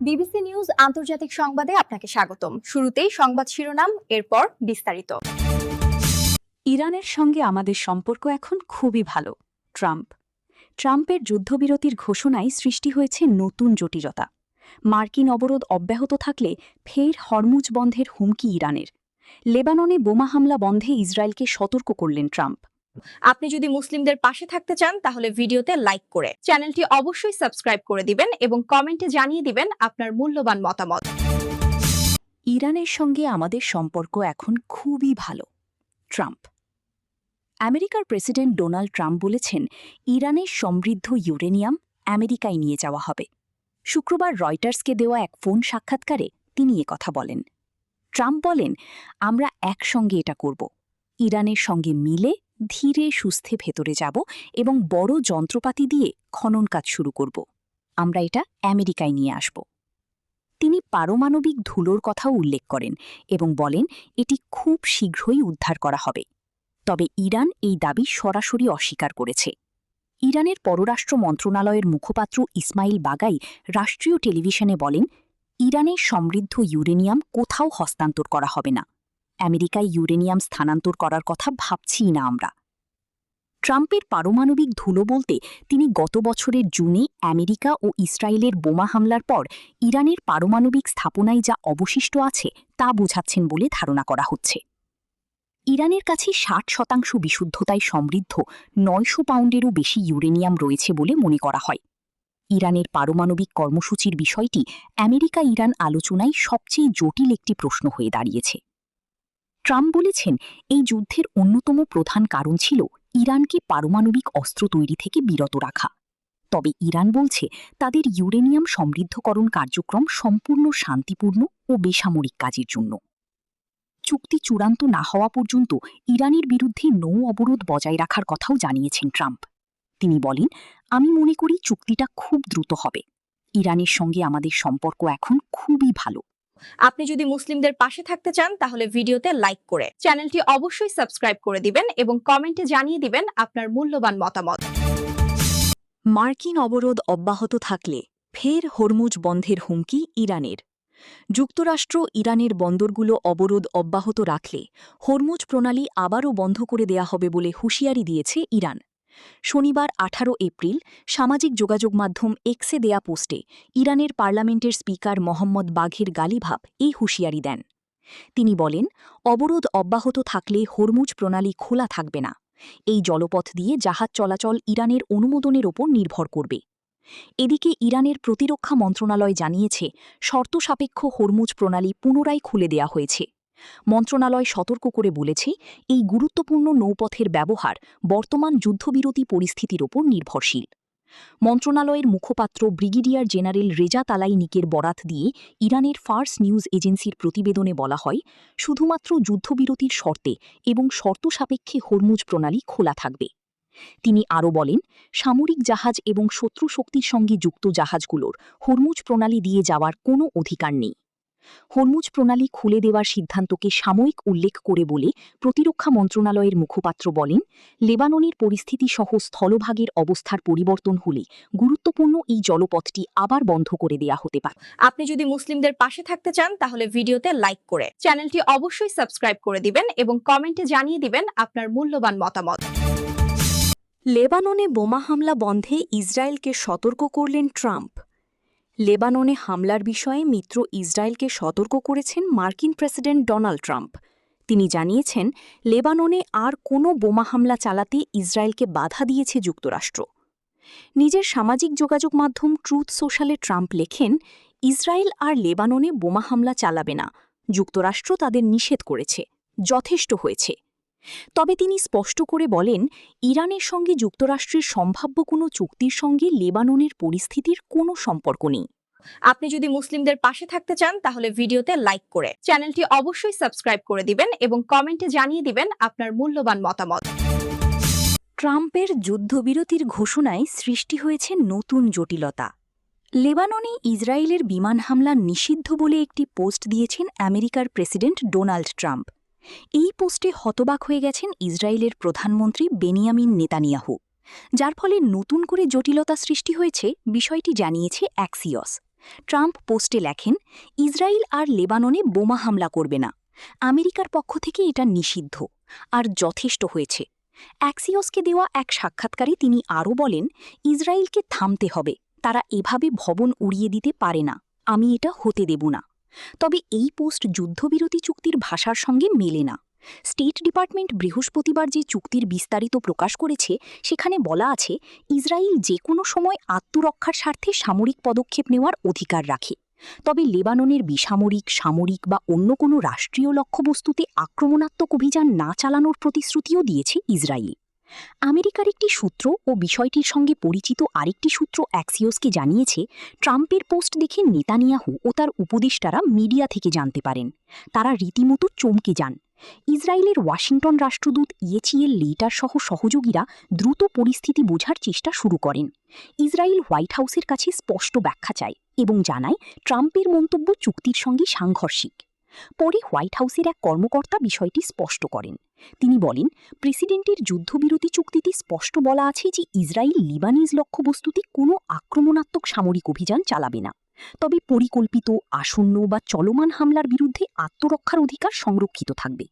BBC news আন্তর্জাতিক সংবাদে আপনাকে স্বাগতম। শুরুতেই সংবাদ শিরোনাম, এরপর বিস্তারিত। ইরানের সঙ্গে আমাদের সম্পর্ক এখন খুবই ভালো। ট্রাম্পের যুদ্ধবিরতির ঘোষণায় সৃষ্টি হয়েছে নতুন জটিলতা। মার্কিন অবরোধ অব্যাহত থাকলে ফের হরমুজ বন্ধের হুমকি ইরানের। লেবাননে বোমা হামলা বন্ধে ইসরায়েলকে সতর্ক করলেন ট্রাম্প। আপনি যদি মুসলিমদের পাশে থাকতে চান তাহলে ভিডিওতে লাইক করে চ্যানেলটি অবশ্যই সাবস্ক্রাইব করে দিবেন এবং কমেন্টে জানিয়ে দিবেন আপনার মূল্যবান মতামত। ইরানের সঙ্গে আমাদের সম্পর্ক এখন খুবই ভালো। ট্রাম্প। আমেরিকার প্রেসিডেন্ট ডোনাল্ড ট্রাম্প বলেছেন, ইরানের সমৃদ্ধ ইউরেনিয়াম আমেরিকায় নিয়ে যাওয়া হবে। শুক্রবার রয়টার্সকে দেওয়া এক ফোন সাক্ষাৎকারে তিনি কথা বলেন। ট্রাম্প বলেন, আমরা একসঙ্গে এটা করব। ইরানের সঙ্গে মিলে ধীরে সুস্থে ভেতরে যাব এবং বড় যন্ত্রপাতি দিয়ে খনন কাজ শুরু করব। আমরা এটা আমেরিকায় নিয়ে আসব। তিনি পারমাণবিক ধুলোর কথাও উল্লেখ করেন এবং বলেন, এটি খুব শীঘ্রই উদ্ধার করা হবে। তবে ইরান এই দাবি সরাসরি অস্বীকার করেছে। ইরানের পররাষ্ট্র মন্ত্রণালয়ের মুখপাত্র ইসমাইল বাগাই রাষ্ট্রীয় টেলিভিশনে বলেন, ইরানের সমৃদ্ধ ইউরেনিয়াম কোথাও হস্তান্তর করা হবে না। আমেরিকায় ইউরেনিয়াম স্থানান্তর করার কথা ভাবছিই না আমরা। ট্রাম্পের পারমাণবিক ধুলো বলতে তিনি গত বছরের জুনে আমেরিকা ও ইসরায়েলের বোমা হামলার পর ইরানের পারমাণবিক স্থাপনায় যা অবশিষ্ট আছে তা বোঝাচ্ছেন বলে ধারণা করা হচ্ছে। ইরানের কাছে ৬০% বিশুদ্ধতায় সমৃদ্ধ ৯০০ পাউন্ডেরও বেশি ইউরেনিয়াম রয়েছে বলে মনে করা হয়। ইরানের পারমাণবিক কর্মসূচির বিষয়টি আমেরিকা ইরান আলোচনায় সবচেয়ে জটিল একটি প্রশ্ন হয়ে দাঁড়িয়েছে। ট্রাম্প বলেছেন, এই যুদ্ধের অন্যতম প্রধান কারণ ছিল ইরানকে পারমাণবিক অস্ত্র তৈরি থেকে বিরত রাখা। তবে ইরান বলছে, তাদের ইউরেনিয়াম সমৃদ্ধকরণ কার্যক্রম সম্পূর্ণ শান্তিপূর্ণ ও বেসামরিক কাজের জন্য। চুক্তি চূড়ান্ত না হওয়া পর্যন্ত ইরানের বিরুদ্ধে নৌ অবরোধ বজায় রাখার কথাও জানিয়েছেন ট্রাম্প। তিনি বলেন, আমি মনে করি চুক্তিটা খুব দ্রুত হবে। ইরানের সঙ্গে আমাদের সম্পর্ক এখন খুবই ভালো। আপনি যদি মুসলিমদের পাশে থাকতে চান তাহলে ভিডিওতে লাইক করে চ্যানেলটি অবশ্যই সাবস্ক্রাইব করে দিবেন এবং কমেন্টে জানিয়ে দিবেন আপনার মূল্যবান মতামত। মার্কিন অবরোধ অব্যাহত থাকলে ফের হরমুজ বন্ধের হুমকি ইরানের। যুক্তরাষ্ট্র ইরানের বন্দরগুলো অবরোধ অব্যাহত রাখলে হরমুজ প্রণালী আবারও বন্ধ করে দেয়া হবে বলে হুঁশিয়ারি দিয়েছে ইরান। শনিবার ১৮ এপ্রিল সামাজিক যোগাযোগ মাধ্যম এক্সে দেয়া পোস্টে ইরানের পার্লামেন্টের স্পিকার মোহাম্মদ বাঘের গালিভাব এই হুঁশিয়ারি দেন। তিনি বলেন, অবরোধ অব্যাহত থাকলে হরমুজ প্রণালী খোলা থাকবে না। এই জলপথ দিয়ে জাহাজ চলাচল ইরানের অনুমোদনের ওপর নির্ভর করবে। এদিকে ইরানের প্রতিরক্ষা মন্ত্রণালয় জানিয়েছে, শর্তসাপেক্ষ হরমুজ প্রণালী পুনরায় খুলে দেয়া হয়েছে। মন্ত্রণালয় সতর্ক করে বলেছে, এই গুরুত্বপূর্ণ নৌপথের ব্যবহার বর্তমান যুদ্ধবিরতি পরিস্থিতির ওপর নির্ভরশীল। মন্ত্রণালয়ের মুখপাত্র ব্রিগেডিয়ার জেনারেল রেজা তালাইনিকের বরাত দিয়ে ইরানের ফার্স নিউজ এজেন্সির প্রতিবেদনে বলা হয়, শুধুমাত্র যুদ্ধবিরতির শর্তে এবং শর্ত সাপেক্ষে হরমুজ প্রণালী খোলা থাকবে। তিনি আরও বলেন, সামরিক জাহাজ এবং শত্রু শক্তির সঙ্গে যুক্ত জাহাজগুলোর হরমুজ প্রণালী দিয়ে যাওয়ার কোনো অধিকার নেই। হরমুজ প্রণালী খুলে দেওয়ার সিদ্ধান্তকে সাময়িক উল্লেখ করে বলে প্রতিরক্ষা মন্ত্রণালয়ের মুখপাত্র বলেন, লেবাননের পরিস্থিতি সহ স্থলভাগের অবস্থার পরিবর্তন হলে গুরুত্বপূর্ণ এই জলপথটি আবার বন্ধ করে দেয়া হতে পারে। আপনি যদি মুসলিমদের পাশে থাকতে চান তাহলে ভিডিওতে লাইক করে চ্যানেলটি অবশ্যই সাবস্ক্রাইব করে দিবেন এবং কমেন্টে জানিয়ে দিবেন আপনার মূল্যবান মতামত। লেবাননে বোমা হামলা বন্ধে ইসরায়েলকে সতর্ক করলেন ট্রাম্প। লেবাননে হামলার বিষয়ে মিত্র ইসরায়েলকে সতর্ক করেছেন মার্কিন প্রেসিডেন্ট ডোনাল্ড ট্রাম্প। তিনি জানিয়েছেন, লেবাননে আর কোনো বোমা হামলা চালাতে ইসরায়েলকে বাধা দিয়েছে যুক্তরাষ্ট্র। নিজের সামাজিক যোগাযোগ মাধ্যম ট্রুথ সোশ্যালে ট্রাম্প লেখেন, ইসরায়েল আর লেবাননে বোমা হামলা চালাবে না, যুক্তরাষ্ট্র তাদের নিষেধ করেছে, যথেষ্ট হয়েছে। তবে তিনি স্পষ্ট করে বলেন, ইরানের সঙ্গে যুক্তরাষ্ট্রের সম্ভাব্য কোনো চুক্তির সঙ্গে লেবাননের পরিস্থিতির কোনো সম্পর্ক নেই। আপনি যদি মুসলিমদের পাশে থাকতে চান তাহলে ভিডিওতে লাইক করে চ্যানেলটি অবশ্যই সাবস্ক্রাইব করে দিবেন এবং কমেন্টে জানিয়ে দিবেন আপনার মূল্যবান মতামত। ট্রাম্পের যুদ্ধবিরতির ঘোষণায় সৃষ্টি হয়েছে নতুন জটিলতা। লেবাননে ইসরায়েলের বিমান হামলা নিষিদ্ধ বলে একটি পোস্ট দিয়েছেন আমেরিকার প্রেসিডেন্ট ডোনাল্ড ট্রাম্প। এই পোস্টে হতবাক হয়ে গেছেন ইসরায়েলের প্রধানমন্ত্রী বেনিয়ামিন নেতানিয়াহু, যার ফলে নতুন করে জটিলতা সৃষ্টি হয়েছে বিষয়টি জানিয়েছে অ্যাক্সিয়স। ট্রাম্প পোস্টে লেখেন, ইসরায়েল আর লেবাননে বোমা হামলা করবে না। আমেরিকার পক্ষ থেকে এটা নিষিদ্ধ, আর যথেষ্ট হয়েছে। অ্যাক্সিওসকে দেওয়া এক সাক্ষাৎকারে তিনি আরও বলেন, ইসরায়েলকে থামতে হবে, তারা এভাবে ভবন উড়িয়ে দিতে পারে না, আমি এটা হতে দেব না। তবে এই পোস্ট যুদ্ধবিরতি চুক্তির ভাষার সঙ্গে মেলে না। স্টেট ডিপার্টমেন্ট বৃহস্পতিবার যে চুক্তির বিস্তারিত প্রকাশ করেছে সেখানে বলা আছে, ইসরায়েল যে কোনো সময় আত্মরক্ষার স্বার্থে সামরিক পদক্ষেপ নেওয়ার অধিকার রাখে। তবে লেবাননের বেসামরিক, সামরিক বা অন্য কোনো রাষ্ট্রীয় লক্ষ্যবস্তুতে আক্রমণাত্মক অভিযান না চালানোর প্রতিশ্রুতিও দিয়েছে ইসরায়েল। আমেরিকার একটি সূত্র ও বিষয়টির সঙ্গে পরিচিত আরেকটি সূত্র অ্যাক্সিওসকে জানিয়েছে, ট্রাম্পের পোস্ট দেখে নেতানিয়াহু ও তার উপদেষ্টারা মিডিয়া থেকে জানতে পারেন। তারা রীতিমতো চমকে যান। ইসরায়েলের ওয়াশিংটন রাষ্ট্রদূত ইয়েচিয়েল লেইটার সহ সহযোগীরা দ্রুত পরিস্থিতি বোঝার চেষ্টা শুরু করেন। ইসরায়েল হোয়াইট হাউসের কাছে স্পষ্ট ব্যাখ্যা চায় এবং জানায়, ট্রাম্পের মন্তব্য চুক্তির সঙ্গে সাংঘর্ষিক। পরে হোয়াইট হাউসের এক কর্মকর্তা বিষয়টি স্পষ্ট করেন। তিনি বলেন, প্রেসিডেন্টের যুদ্ধবিরতি চুক্তিতে স্পষ্ট বলা আছে যে ইসরায়েল লিবানিজ লক্ষ্যবস্তুতে কোনো আক্রমণাত্মক সামরিক অভিযান চালাবে না, তবে পরিকল্পিত, আসন্ন বা চলমান হামলার বিরুদ্ধে আত্মরক্ষার অধিকার সংরক্ষিত থাকবে।